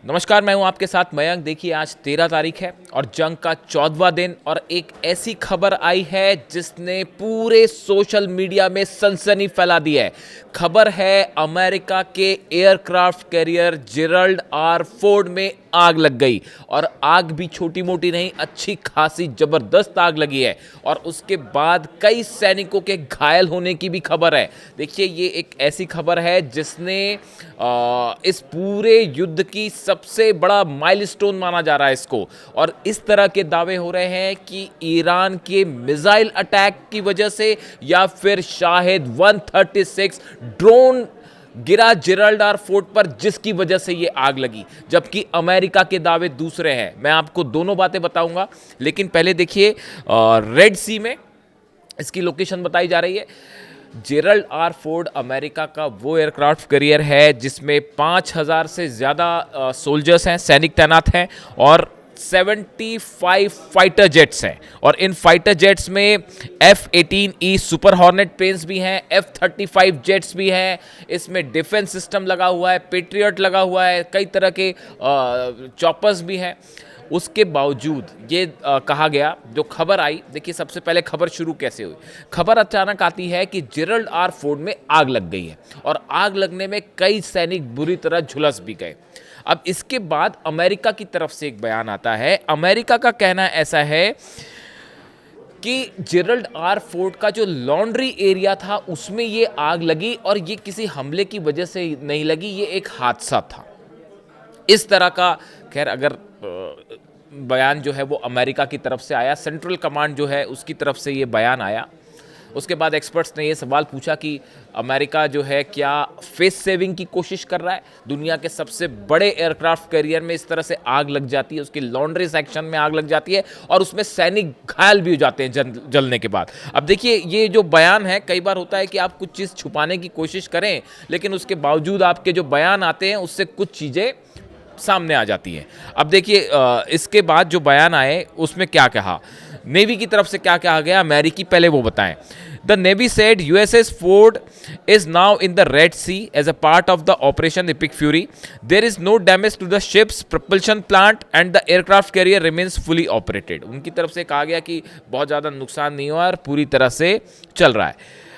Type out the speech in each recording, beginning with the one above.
नमस्कार, मैं हूं आपके साथ मयंक। देखिए, आज 13 तारीख है और जंग का 14वां दिन और एक ऐसी खबर आई है जिसने पूरे सोशल मीडिया में सनसनी फैला दी है। खबर है अमेरिका के aircraft carrier Gerald R Ford में आग लग गई और आग भी छोटी मोटी नहीं, अच्छी खासी जबरदस्त आग लगी है और उसके बाद कई सैनिकों के घायल होने की भी खबर है। देखिए, ये एक ऐसी खबर है जिसने इस पूरे युद्ध की सबसे बड़ा माइलस्टोन माना जा रहा है इसको। और इस तरह के दावे हो रहे हैं कि ईरान के मिसाइल अटैक की वजह से या फिर शायद 136 ड्रोन गिरा जेरल्ड आर फोर्ड पर जिसकी वजह से ये आग लगी, जबकि अमेरिका के दावे दूसरे हैं। मैं आपको दोनों बातें बताऊंगा, लेकिन पहले देखिए रेड सी में इसकी लोकेशन बताई जा रही है। जेरल्ड आर फोर्ड अमेरिका का वो एयरक्राफ्ट कैरियर है जिसमें 5000 से ज़्यादा सोल्जर्स हैं, सैनिक तैनात हैं और 75 फाइटर जेट्स हैं। और इन फाइटर जेट्स में F-18E सुपर हॉर्नेट प्लेन्स भी हैं, F-35 जेट्स भी हैं, इसमें डिफेंस सिस्टम लगा हुआ है, पेट्रियट लगा हुआ है, कई तरह के चॉपर्स भी हैं। उसके बावजूद ये कहा गया, जो खबर आई, देखिए सबसे पहले खबर शुरू कैसे हुई। खबर अचानक आती है कि जेरल्ड आर फोर्ड में आग लग गई है और आग लगने में कई सैनिक बुरी तरह झुलस भी गए। अब इसके बाद अमेरिका की तरफ से एक बयान आता है। अमेरिका का कहना ऐसा है कि जेरल्ड आर फोर्ड का जो लॉन्ड्री एरिया था उसमें ये आग लगी और ये किसी हमले की वजह से नहीं लगी, ये एक हादसा था। इस तरह का खैर अगर बयान जो है वो अमेरिका की तरफ से आया, सेंट्रल कमांड जो है उसकी तरफ से ये बयान आया। उसके बाद एक्सपर्ट्स ने ये सवाल पूछा कि अमेरिका जो है क्या फेस सेविंग की कोशिश कर रहा है। दुनिया के सबसे बड़े एयरक्राफ्ट कैरियर में इस तरह से आग लग जाती है, उसकी लॉन्ड्री सेक्शन में आग लग जाती है और उसमें सैनिक घायल भी हो जाते हैं जलने के बाद। अब देखिए, ये जो बयान है, कई बार होता है कि आप कुछ चीज़ छुपाने की कोशिश करें लेकिन उसके बावजूद आपके जो बयान आते हैं उससे कुछ चीज़ें सामने आ जाती हैं। अब देखिए इसके बाद जो बयान आए उसमें क्या कहा, नेवी की तरफ से क्या कहा गया, अमेरिकी पहले वो बताएं। The navy said USS Ford is now in the Red Sea as a part of the Operation Epic Fury. There is no damage to the ship's propulsion plant and the aircraft carrier remains fully operated. उनकी तरफ से कहा गया कि बहुत ज़्यादा नुकसान नहीं हुआ और पूरी तरह से चल रहा है।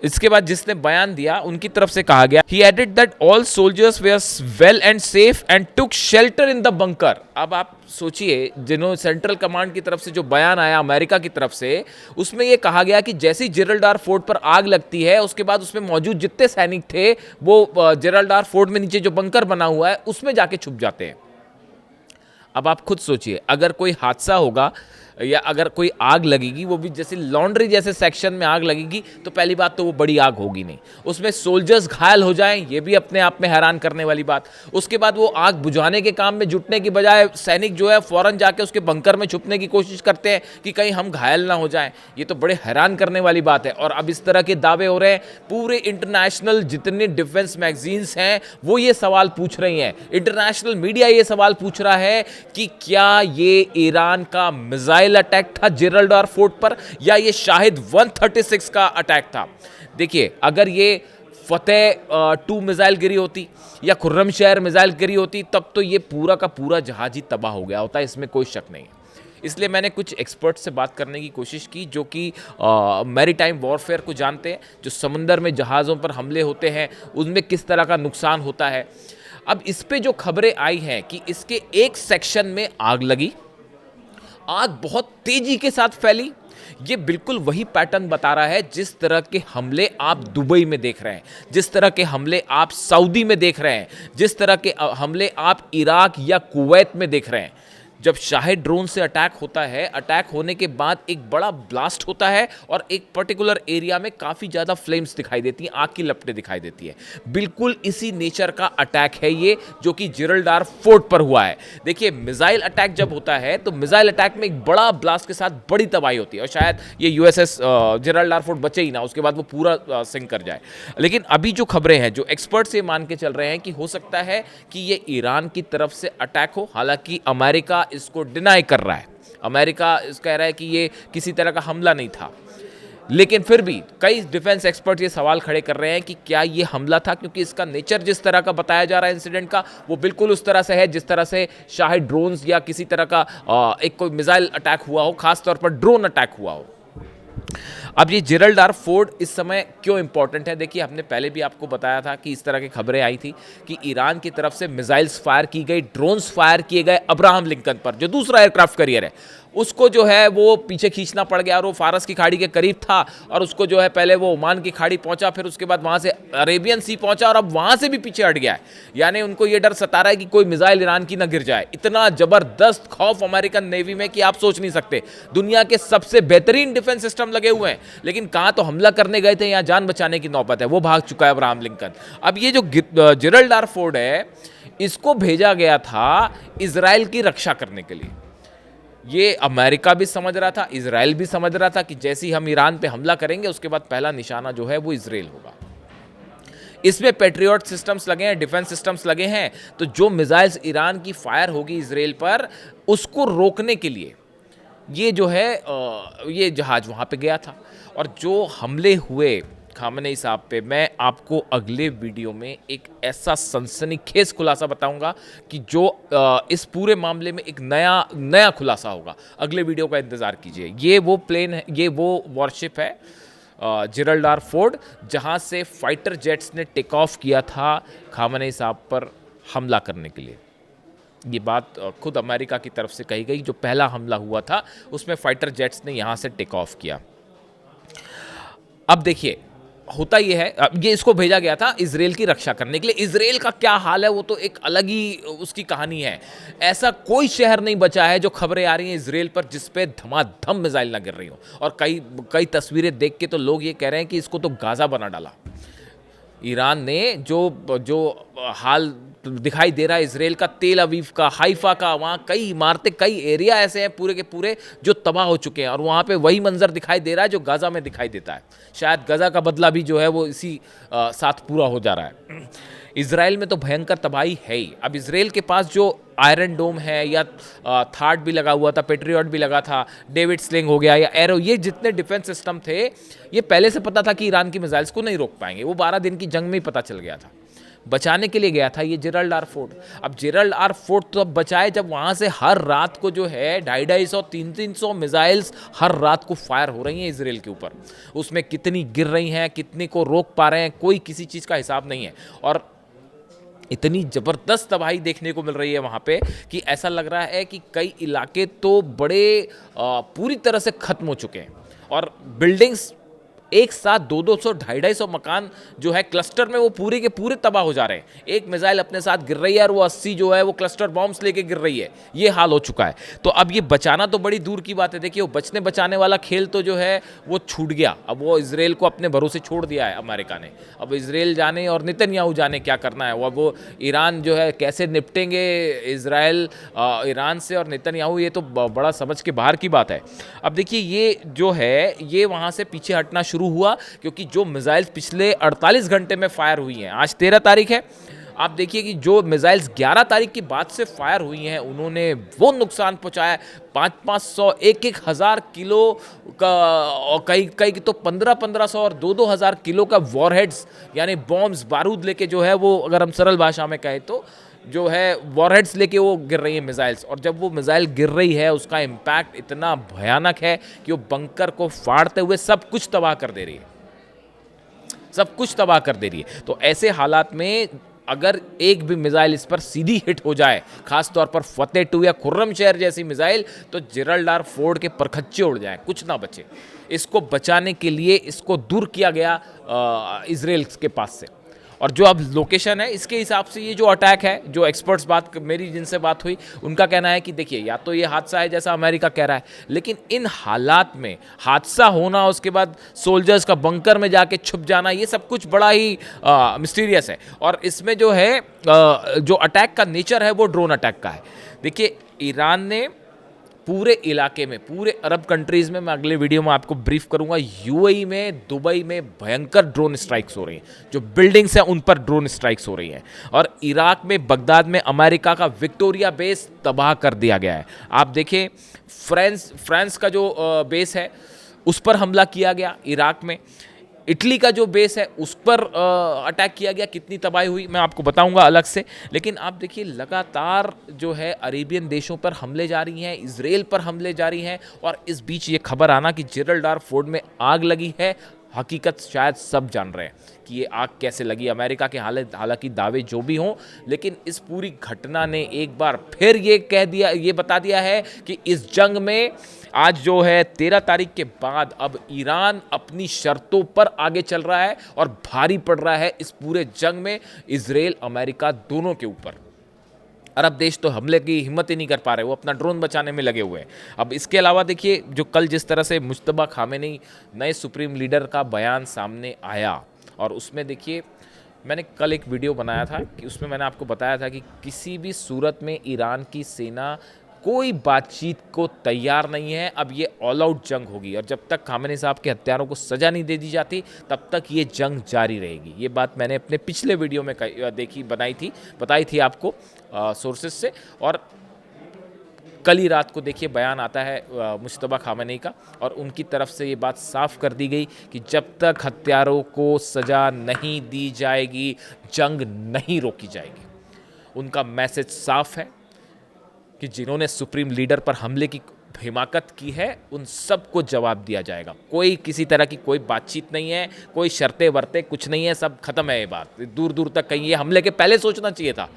इसके बाद जिसने बयान दिया उनकी तरफ से कहा गया, he added that all soldiers were well and safe and took shelter in the bunker. अब आप सोचिए, जिन्होंने सेंट्रल कमांड की तरफ से जो बयान आया अमेरिका की तरफ से, उसमें यह कहा गया कि जैसे ही जेरल्ड आर फोर्ड पर आग लगती है उसके बाद उसमें मौजूद जितने सैनिक थे वो जेरल्ड आर फोर्ड में नीचे जो बंकर बना हुआ है उसमें जाके छुप जाते हैं। अब आप खुद सोचिए, अगर कोई हादसा होगा या अगर कोई आग लगेगी, वो भी जैसे लॉन्ड्री जैसे सेक्शन में आग लगेगी, तो पहली बात तो वो बड़ी आग होगी नहीं, उसमें सोल्जर्स घायल हो जाएं, ये भी अपने आप में हैरान करने वाली बात। उसके बाद वो आग बुझाने के काम में जुटने की बजाय सैनिक जो है फौरन जाके उसके बंकर में छुपने की कोशिश करते हैं कि कहीं हम घायल ना हो जाएं। ये तो बड़े हैरान करने वाली बात है। और अब इस तरह के दावे हो रहे हैं, पूरे इंटरनेशनल जितने डिफेंस मैगजीन्स हैं वो ये सवाल पूछ रही हैं, इंटरनेशनल मीडिया ये सवाल पूछ रहा है कि क्या ये ईरान का मिसाइल अटैक था जेरल्ड आर फोर्ड पर या ये शायद 136 का अटैक था। देखिए, अगर ये फतेह 2 मिसाइल गिरी होती या खुर्रमशहर मिसाइल गिरी होती तब तो ये पूरा का पूरा जहाज ही तबाह हो गया होता, इसमें कोई शक नहीं है। इसलिए मैंने कुछ एक्सपर्ट से बात करने की कोशिश की जो कि मैरीटाइम वॉरफेयर को जानते हैं, जो समंदर में जहाज़ों पर हमले होते हैं उनमें किस तरह का नुकसान होता है। अब इस पे जो खबरें आई हैं कि इसके एक सेक्शन में आग लगी, आग बहुत तेजी के साथ फैली, ये बिल्कुल वही पैटर्न बता रहा है जिस तरह के हमले आप दुबई में देख रहे हैं, जिस तरह के हमले आप सऊदी में देख रहे हैं, जिस तरह के हमले आप इराक या कुवैत में देख रहे हैं। जब शाहिद ड्रोन से अटैक होता है, अटैक होने के बाद एक बड़ा ब्लास्ट होता है और एक पर्टिकुलर एरिया में काफ़ी ज़्यादा फ्लेम्स दिखाई देती हैं, आग की लपटें दिखाई देती है। बिल्कुल इसी नेचर का अटैक है ये जो कि जेरल्ड आर फोर्ड पर हुआ है। देखिए, मिसाइल अटैक जब होता है तो मिसाइल अटैक में एक बड़ा ब्लास्ट के साथ बड़ी तबाही होती है और शायद ये यूएसएस जेरल्ड आर फोर्ड बचे ही ना, उसके बाद वो पूरा सिंक कर जाए। लेकिन अभी जो खबरें हैं, जो एक्सपर्ट्स ये मान के चल रहे हैं कि हो सकता है कि ये ईरान की तरफ से अटैक हो। हालांकि अमेरिका इसको डिनाई कर रहा है, अमेरिका कह रहा है कि ये किसी तरह का हमला नहीं था। लेकिन फिर भी कई डिफेंस एक्सपर्ट ये सवाल खड़े कर रहे हैं कि क्या ये हमला था, क्योंकि इसका नेचर जिस तरह का बताया जा रहा है इंसिडेंट का, वो बिल्कुल उस तरह से है जिस तरह से शायद ड्रोन्स या किसी तरह का एक कोई मिसाइल अटैक हुआ हो, खासतौर पर ड्रोन अटैक हुआ हो। अब ये जेरल्ड आर फोर्ड इस समय क्यों इंपॉर्टेंट है? देखिए, हमने पहले भी आपको बताया था कि इस तरह की खबरें आई थी कि ईरान की तरफ से मिसाइल्स फायर की गई, ड्रोन्स फायर किए गए अब्राहम लिंकन पर, जो दूसरा एयरक्राफ्ट कैरियर है, उसको जो है वो पीछे खींचना पड़ गया और वो फारस की खाड़ी के करीब था और उसको जो है पहले वो ओमान की खाड़ी पहुंचा, फिर उसके बाद वहां से अरेबियन सी पहुंचा और अब वहां से भी पीछे हट गया है। यानी उनको ये डर सता रहा है कि कोई मिसाइल ईरान की ना गिर जाए। इतना जबरदस्त खौफ अमेरिकन नेवी में कि आप सोच नहीं सकते। दुनिया के सबसे बेहतरीन डिफेंस सिस्टम लगे हुए हैं, लेकिन कहां तो हमला करने गए थे, यहां जान बचाने की नौबत है, वो भाग चुका है अब्राहम लिंकन। अब ये जो जेरल्ड आर फोर्ड है, इसको भेजा गया था इजराइल की रक्षा करने के लिए। ये अमेरिका भी समझ रहा था, इजराइल भी समझ रहा था कि जैसे ही हम ईरान पे हमला करेंगे उसके बाद पहला निशाना जो है वो इजराइल होगा। इसमें पेट्रियट सिस्टम्स लगे हैं, डिफेंस सिस्टम्स लगे हैं, तो जो मिसाइल्स ईरान की फायर होगी इजराइल पर, उसको रोकने के लिए ये जो है ये जहाज वहाँ पे गया था। और जो हमले हुए खामनेई साहब पे, मैं आपको अगले वीडियो में एक ऐसा सनसनीखेज खुलासा बताऊंगा कि जो इस पूरे मामले में एक नया खुलासा होगा। अगले वीडियो का इंतज़ार कीजिए। ये वो प्लेन है, ये वो वॉरशिप है जेरल्ड आर फोर्ड, जहां से फाइटर जेट्स ने टेक ऑफ किया था खामनेई साहब पर हमला करने के लिए। ये बात खुद अमेरिका की तरफ से कही गई। जो पहला हमला हुआ था उसमें फाइटर जेट्स ने यहाँ से टेक ऑफ किया। अब देखिए, होता ये है, ये इसको भेजा गया था इजराइल की रक्षा करने के लिए। इजराइल का क्या हाल है वो तो एक अलग ही उसकी कहानी है। ऐसा कोई शहर नहीं बचा है, जो खबरें आ रही हैं इजराइल पर, जिस पे धमाधम मिसाइल ना गिर रही हो। और कई तस्वीरें देख के तो लोग ये कह रहे हैं कि इसको तो गाजा बना डाला ईरान ने। जो हाल दिखाई दे रहा है इजराइल का, तेल अवीव का, हाइफा का, वहाँ कई इमारतें, कई एरिया ऐसे हैं पूरे के पूरे जो तबाह हो चुके हैं, और वहाँ पे वही मंजर दिखाई दे रहा है जो गाज़ा में दिखाई देता है। शायद गाज़ा का बदला भी जो है वो इसी साथ पूरा हो जा रहा है। इजराइल में तो भयंकर तबाही है ही। अब इजराइल के पास जो आयरन डोम है, या थार्ड भी लगा हुआ था, पेट्रियट भी लगा था, डेविड स्लिंग हो गया, या एरो, ये जितने डिफेंस सिस्टम थे, ये पहले से पता था कि ईरान की मिसाइल्स को नहीं रोक पाएंगे। वो 12 दिन की जंग में ही पता चल गया था। बचाने के लिए गया था ये जेरल्ड आर फोर्ड। अब जेरल्ड आर फोर्ड तो अब बचाए जब वहाँ से हर रात को जो है 250-250, 300 मिसाइल्स हर रात को फायर हो रही हैं इजराइल के ऊपर। उसमें कितनी गिर रही हैं, कितनी को रोक पा रहे हैं, कोई किसी चीज़ का हिसाब नहीं है। और इतनी ज़बरदस्त तबाही देखने को मिल रही है वहाँ पे कि ऐसा लग रहा है कि कई इलाके तो बड़े पूरी तरह से ख़त्म हो चुके हैं। और बिल्डिंग्स एक साथ 200-200, 250-250 मकान जो है क्लस्टर में, वो पूरे के पूरे तबाह हो जा रहे हैं। एक मिसाइल अपने साथ गिर रही है और वो 80 जो है वो क्लस्टर बॉम्ब्स लेके गिर रही है। ये हाल हो चुका है। तो अब ये बचाना तो बड़ी दूर की बात है। देखिए, वो बचने बचाने वाला खेल तो जो है वो छूट गया। अब वो इजराइल को अपने भरोसे छोड़ दिया है अमेरिका ने। अब इजराइल जाने और नेतन्याहू जाने क्या करना है। वो ईरान जो है कैसे निपटेंगे इजराइल ईरान से और नेतन्याहू, ये तो बड़ा समझ के बाहर की बात है। अब देखिए, ये जो है ये वहाँ से पीछे हटना शुरू हुआ, क्योंकि जो मिसाइल्स पिछले 48 घंटे में फायर हुई हैं, आज 13 तारीख है, आप देखिए कि जो मिसाइल्स 11 तारीख के बाद से फायर हुई हैं, उन्होंने वो नुकसान पहुंचाया 500-500, 1,000 किलो का, और कई तो 1500-1500 और 2,000 किलो का वॉरहेड्स, यानी बॉम्ब्स, बारूद लेके जो है वो, अगर हम सरल भाषा में कहें तो, जो है वॉरहेड्स लेके वो गिर रही है मिसाइल्स। और जब वो मिसाइल गिर रही है, उसका इम्पैक्ट इतना भयानक है कि वो बंकर को फाड़ते हुए सब कुछ तबाह कर दे रही है, सब कुछ तबाह कर दे रही है। तो ऐसे हालात में अगर एक भी मिसाइल इस पर सीधी हिट हो जाए, खास तौर पर फतेह 2 या खुर्रम शहर जैसी मिसाइल, तो जेरल्ड आर फोर्ड के परखच्चे उड़ जाएं, कुछ ना बचे। इसको बचाने के लिए इसको दूर किया गया इजराइल के पास से। और जो अब लोकेशन है, इसके हिसाब से ये जो अटैक है, जो एक्सपर्ट्स मेरी जिनसे बात हुई, उनका कहना है कि देखिए, या तो ये हादसा है जैसा अमेरिका कह रहा है, लेकिन इन हालात में हादसा होना, उसके बाद सोल्जर्स का बंकर में जाके छुप जाना, ये सब कुछ बड़ा ही मिस्टीरियस है। और इसमें जो है जो अटैक का नेचर है वो ड्रोन अटैक का है। देखिए, ईरान ने पूरे इलाके में, पूरे अरब कंट्रीज़ में, मैं अगले वीडियो में आपको ब्रीफ करूंगा, यूएई में, दुबई में भयंकर ड्रोन स्ट्राइक्स हो रही हैं। जो बिल्डिंग्स हैं उन पर ड्रोन स्ट्राइक्स हो रही हैं। और इराक में, बगदाद में अमेरिका का विक्टोरिया बेस तबाह कर दिया गया है। आप देखें, फ्रांस का जो बेस है उस पर हमला किया गया इराक में। इटली का जो बेस है उस पर अटैक किया गया, कितनी तबाही हुई मैं आपको बताऊंगा अलग से। लेकिन आप देखिए लगातार जो है अरेबियन देशों पर हमले जारी हैं, इजराइल पर हमले जारी हैं, और इस बीच ये खबर आना कि जिब्राल्टर फोर्ट में आग लगी है, हकीकत शायद सब जान रहे हैं कि ये आग कैसे लगी। अमेरिका के हालांकि दावे जो भी हों, लेकिन इस पूरी घटना ने एक बार फिर ये बता दिया है कि इस जंग में आज जो है 13 तारीख के बाद अब ईरान अपनी शर्तों पर आगे चल रहा है और भारी पड़ रहा है इस पूरे जंग में इजराइल अमेरिका दोनों के ऊपर। अरब देश तो हमले की हिम्मत ही नहीं कर पा रहे, वो अपना ड्रोन बचाने में लगे हुए हैं। अब इसके अलावा देखिए जो कल जिस तरह से मुश्तबा खामेनी नए सुप्रीम लीडर का बयान सामने आया, और उसमें देखिए मैंने कल एक वीडियो बनाया था कि उसमें मैंने आपको बताया था कि किसी भी सूरत में ईरान की सेना कोई बातचीत को तैयार नहीं है। अब ये ऑल आउट जंग होगी, और जब तक खामेनी साहब के हत्यारों को सज़ा नहीं दे दी जाती तब तक ये जंग जारी रहेगी। ये बात मैंने अपने पिछले वीडियो में बताई थी आपको सोर्सेज से। और कल ही रात को देखिए बयान आता है मुश्तबा खामेनी का, और उनकी तरफ से ये बात साफ कर दी गई कि जब तक हत्यारों को सज़ा नहीं दी जाएगी जंग नहीं रोकी जाएगी। उनका मैसेज साफ है कि जिन्होंने सुप्रीम लीडर पर हमले की हिमाकत की है उन सबको जवाब दिया जाएगा। कोई किसी तरह की कोई बातचीत नहीं है, कोई शर्तें वर्तें कुछ नहीं है, सब खत्म है। ये बात दूर दूर तक कहीं ये हमले के पहले सोचना चाहिए था।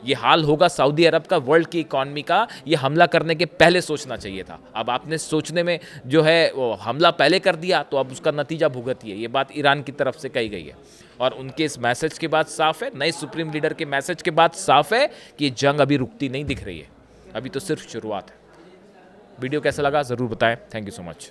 ये हाल होगा सऊदी अरब का, वर्ल्ड की इकॉनमी का, ये हमला करने के पहले सोचना चाहिए था। अब आपने सोचने में जो है वो हमला पहले कर दिया, तो अब उसका नतीजा भुगतिए। ये बात ईरान की तरफ से कही गई है, और उनके इस मैसेज के बाद साफ है, नए सुप्रीम लीडर के मैसेज के बाद साफ है कि ये जंग अभी रुकती नहीं दिख रही है, अभी तो सिर्फ शुरुआत है। वीडियो कैसा लगा ज़रूर बताएं। Thank you so much.